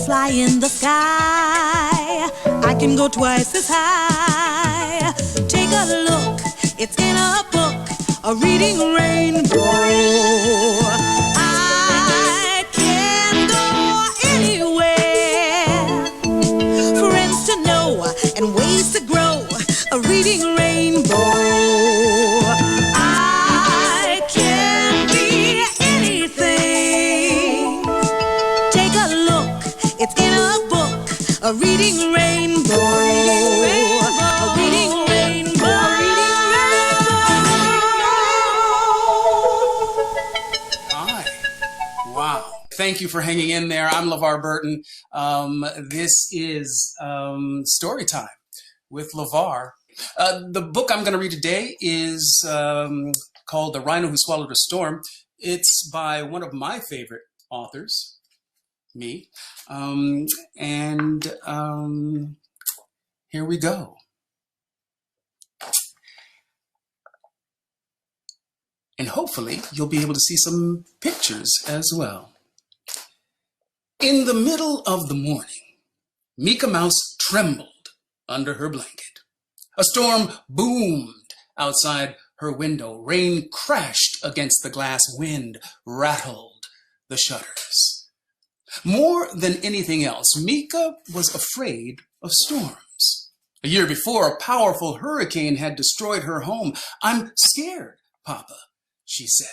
fly in the sky. I can go twice as high. Take a look, it's in a book, a reading rainbow. I can go anywhere. Friends to know and ways to grow, a reading rainbow. I can be anything. Take a look, it's in a book, a reading rainbow. A reading rainbow. Hi. Wow. Thank you for hanging in there. I'm Lavar Burton. This is story time with Lavar. The book I'm going to read today is called The Rhino Who Swallowed a Storm. It's by one of my favorite authors, me. Here we go. And hopefully you'll be able to see some pictures as well. In the middle of the morning, Mika Mouse trembled under her blanket. A storm boomed outside her window. Rain crashed against the glass. Wind rattled the shutters. More than anything else, Mika was afraid of storms. A year before, a powerful hurricane had destroyed her home. "I'm scared, Papa," she said.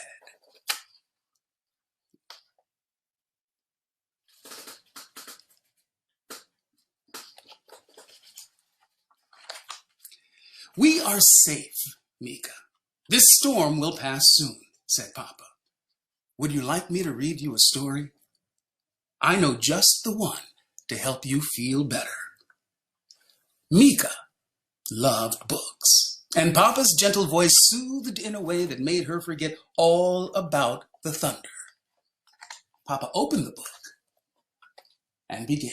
"We are safe, Mika. This storm will pass soon," said Papa. "Would you like me to read you a story? I know just the one to help you feel better." Mika loved books, and Papa's gentle voice soothed in a way that made her forget all about the thunder. Papa opened the book and began.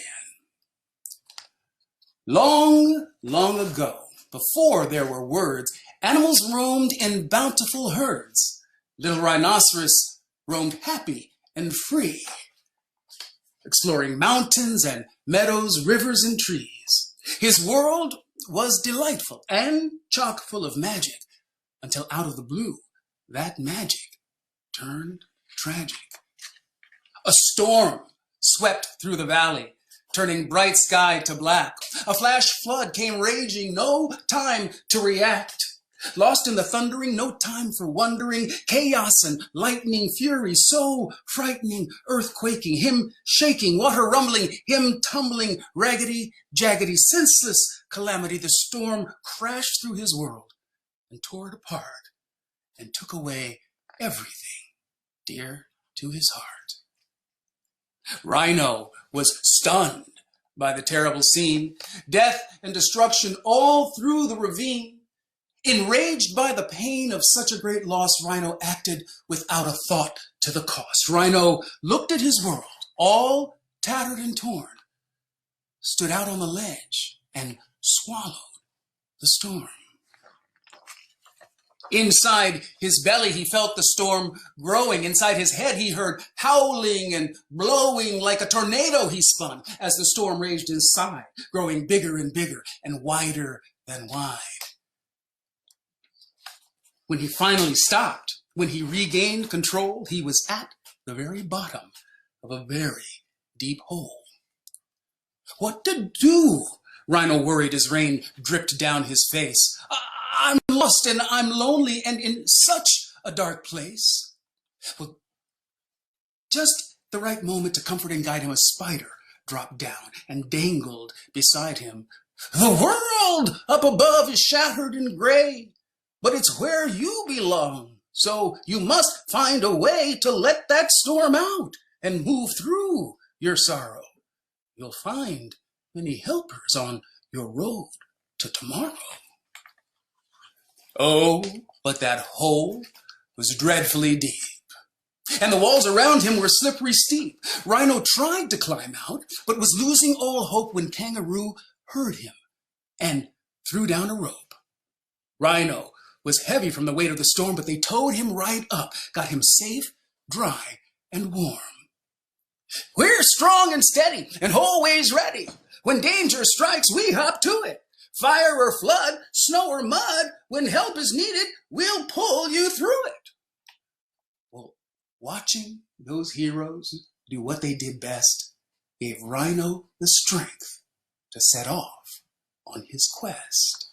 Long, long ago, before there were words, animals roamed in bountiful herds. Little rhinoceros roamed happy and free, exploring mountains and meadows, rivers and trees. His world was delightful and chock full of magic, until out of the blue, that magic turned tragic. A storm swept through the valley, turning bright sky to black. A flash flood came raging, no time to react. Lost in the thundering, no time for wondering. Chaos and lightning fury, so frightening, earth quaking, him shaking, water rumbling, him tumbling, raggedy, jaggedy, senseless calamity. The storm crashed through his world and tore it apart and took away everything dear to his heart. Rhino was stunned by the terrible scene, death and destruction all through the ravine. Enraged by the pain of such a great loss, Rhino acted without a thought to the cost. Rhino looked at his world, all tattered and torn, stood out on the ledge, and swallowed the storm. Inside his belly, he felt the storm growing. Inside his head, he heard howling and blowing. Like a tornado, he spun as the storm raged inside, growing bigger and bigger and wider than wide. When he finally stopped, when he regained control, he was at the very bottom of a very deep hole. What to do? Rhino worried as rain dripped down his face. I'm lost and I'm lonely and in such a dark place. Well, just the right moment to comfort and guide him, a spider dropped down and dangled beside him. The world up above is shattered and gray, but it's where you belong. So you must find a way to let that storm out and move through your sorrow. You'll find many helpers on your road to tomorrow. Oh, but that hole was dreadfully deep, and the walls around him were slippery steep. Rhino tried to climb out, but was losing all hope when Kangaroo heard him and threw down a rope. Rhino was heavy from the weight of the storm, but they towed him right up, got him safe, dry, and warm. We're strong and steady and always ready. When danger strikes, we hop to it. Fire or flood, snow or mud, when help is needed, we'll pull you through it. Well, watching those heroes do what they did best gave Rhino the strength to set off on his quest.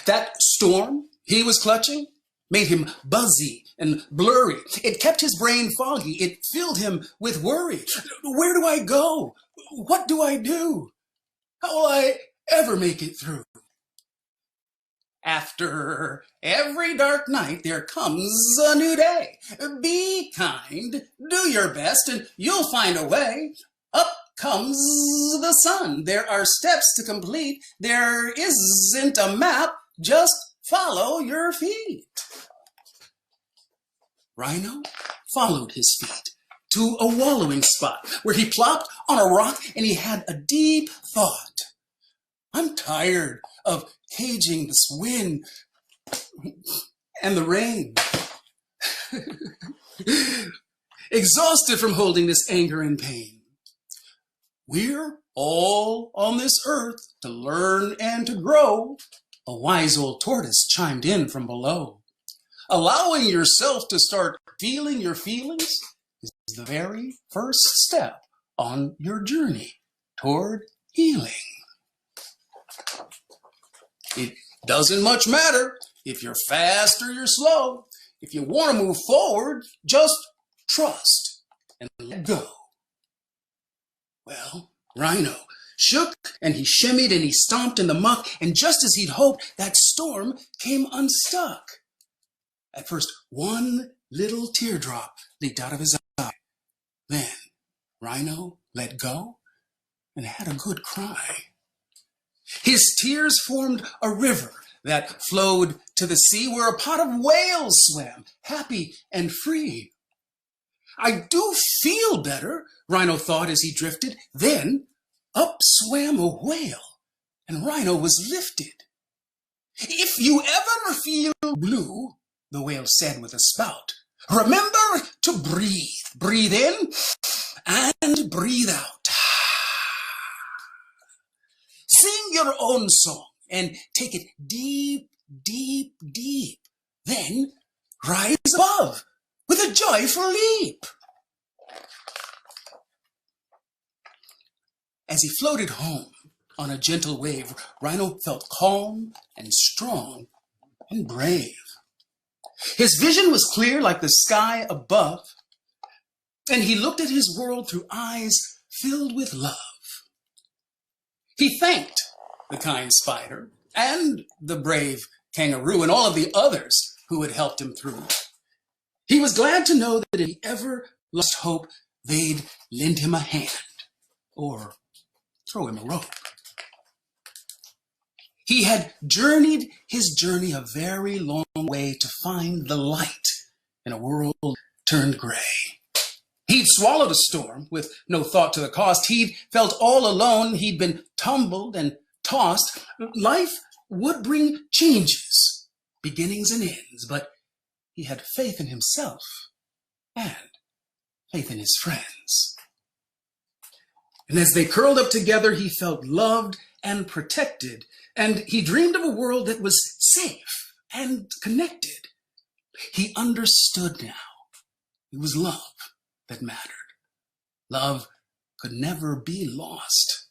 That storm he was clutching made him buzzy and blurry. It kept his brain foggy. It filled him with worry. Where do I go? What do I do? How will I ever make it through? After every dark night, there comes a new day. Be kind, do your best, and you'll find a way. Up comes the sun. There are steps to complete. There isn't a map. Just follow your feet. Rhino followed his feet to a wallowing spot where he plopped on a rock and he had a deep thought. I'm tired of caging this wind and the rain. Exhausted from holding this anger and pain. We're all on this earth to learn and to grow. A wise old tortoise chimed in from below. Allowing yourself to start feeling your feelings is the very first step on your journey toward healing. It doesn't much matter if you're fast or you're slow. If you want to move forward, just trust and let go. Well, Rhino shook and he shimmied and he stomped in the muck, and just as he'd hoped, that storm came unstuck. At first, one little teardrop leaked out of his eye. Then, Rhino let go and had a good cry. His tears formed a river that flowed to the sea where a pot of whales swam, happy and free. I do feel better, Rhino thought as he drifted. Then, up swam a whale, and Rhino was lifted. If you ever feel blue, the whale said with a spout, remember to breathe. Breathe in and breathe out. Sing your own song and take it deep, deep, deep. Then rise above with a joyful leap. As he floated home on a gentle wave, Rhino felt calm and strong and brave. His vision was clear like the sky above, and he looked at his world through eyes filled with love. He thanked the kind spider and the brave kangaroo and all of the others who had helped him through. He was glad to know that if he ever lost hope, they'd lend him a hand or throw him a rope. He had journeyed his journey a very long way to find the light in a world turned gray. He'd swallowed a storm with no thought to the cost. He'd felt all alone. He'd been tumbled and tossed. Life would bring changes, beginnings and ends, but he had faith in himself and faith in his friends. And as they curled up together, he felt loved and protected, and he dreamed of a world that was safe and connected. He understood now. It was love that mattered. Love could never be lost.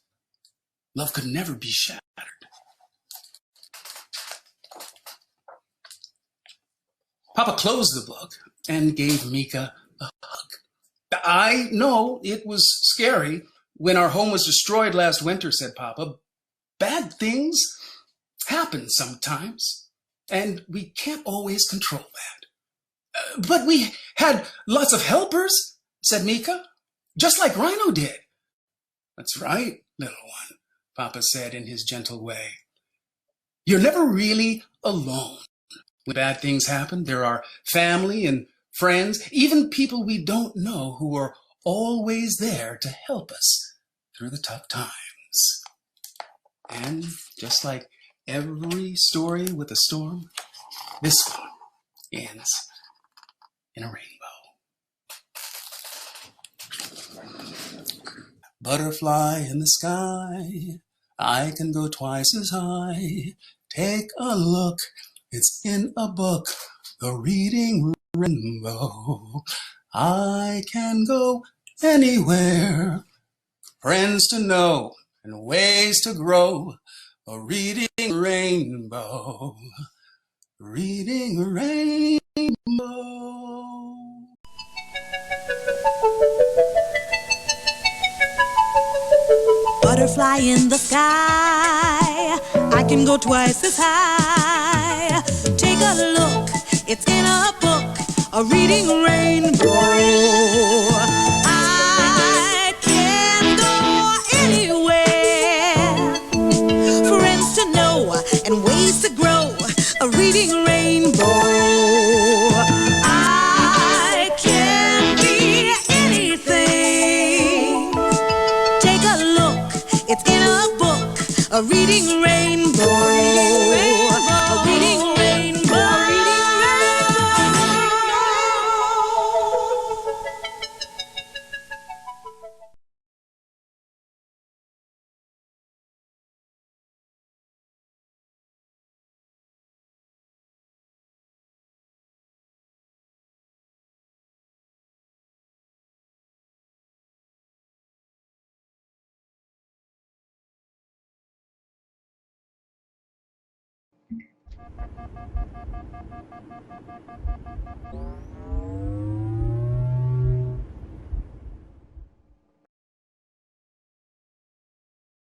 Love could never be shattered. Papa closed the book and gave Mika a hug. I know it was scary when our home was destroyed last winter, said Papa. Bad things happen sometimes, and we can't always control that. But we had lots of helpers, said Mika, just like Rhino did. That's right, little one, Papa said in his gentle way. You're never really alone. When bad things happen, there are family and friends, even people we don't know who are always there to help us through the tough times. And just like every story with a storm, this one ends in a rainbow. Butterfly in the sky, I can go twice as high. Take a look, it's in a book, the reading rainbow. I can go anywhere, friends to know and ways to grow. A reading rainbow, reading rainbow. Butterfly in the sky, I can go twice as high. Take a look, it's in a book, a reading rainbow. I can go anywhere, friends to know and ways to grow, a reading rainbow. I can be anything. Take a look, it's in a book, a reading rainbow. A reading rainbow. A reading rainbow.